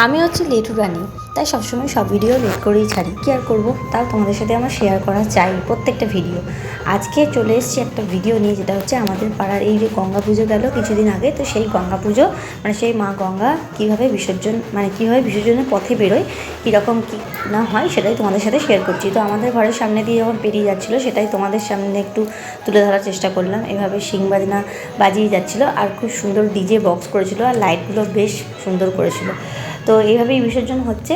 আমি হচ্ছে লেটু রানী, তাই সবসময় সব ভিডিও লেট করেই ছাড়ি। কী আর করবো, তাও তোমাদের সাথে আমার শেয়ার করা চাই প্রত্যেকটা ভিডিও। আজকে চলে এসেছি একটা ভিডিও নিয়ে, যেটা হচ্ছে আমাদের পাড়ার এই যে গঙ্গা পুজো গেল কিছুদিন আগে, তো সেই গঙ্গা পুজো মানে সেই মা গঙ্গা কীভাবে বিসর্জন কীভাবে বিসর্জনের পথে বেরোয়, কীরকম কী না হয় সেটাই তোমাদের সাথে শেয়ার করছি। তো আমাদের ঘরের সামনে দিয়ে যখন পেরিয়ে যাচ্ছিলো সেটাই তোমাদের সামনে একটু তুলে ধরার চেষ্টা করলাম। এভাবে শিং বাজনা বাজিয়ে যাচ্ছিলো আর খুব সুন্দর ডিজে বক্স করেছিল আর লাইটগুলো বেশ সুন্দর করেছিল। তো এইভাবেই বিসর্জন হচ্ছে।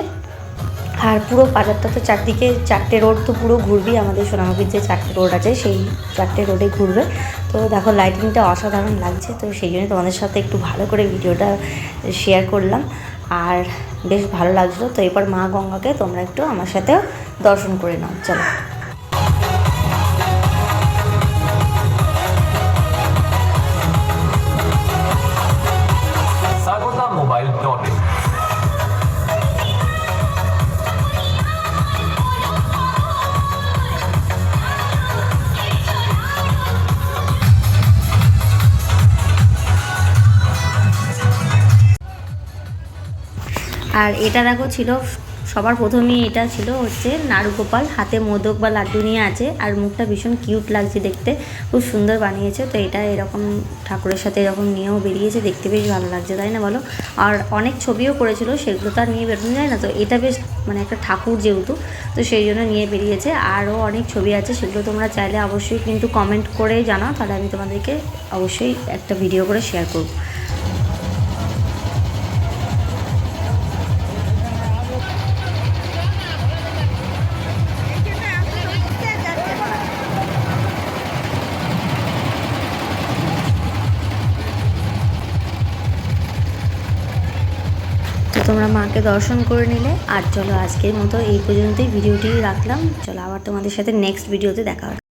আর পুরো বাজারটা তো চারদিকে 4টে রোড তো পুরো ঘুরবেই, আমাদের সোনামুখীর যে 4টে রোড আছে সেই 4টে রোডে ঘুরবে। তো দেখো লাইটিংটা অসাধারণ লাগছে, তো সেই জন্য তোমাদের সাথে একটু ভালো করে ভিডিওটা শেয়ার করলাম আর বেশ ভালো লাগছিলো। তো এবার মা গঙ্গাকে তোমরা একটু আমার সাথে দর্শন করে নাও, চলো। Mobile.in আর এটা দেখো ছিল সবার প্রথমেই, এটা ছিল হচ্ছে নাড়ুগোপাল, হাতে মোদক বা লাড্ডু নিয়ে আছে আর মুখটা ভীষণ কিউট লাগছে দেখতে, খুব সুন্দর বানিয়েছে। তো এটা এরকম ঠাকুরের সাথে এরকম নিয়েও বেরিয়েছে, দেখতে বেশ ভালো লাগছে, তাই না বলো? আর অনেক ছবিও করেছিল, সেগুলো তো আর নিয়ে বেরোনো যায় না। তো এটা বেশ একটা ঠাকুর যেহেতু, তো সেই জন্য নিয়ে বেরিয়েছে। আরও অনেক ছবি আছে, সেগুলো তোমরা চাইলে অবশ্যই কিন্তু কমেন্ট করে জানাও, তাহলে আমি তোমাদেরকে অবশ্যই একটা ভিডিও করে শেয়ার করব। তো তোমরা মাকে দর্শন করে নিলে। আর চলো আজকের মতো এই পর্যন্তই ভিডিওটি রাখলাম। চলো আবার তোমাদের সাথে নেক্সট ভিডিওতে দেখা হবে।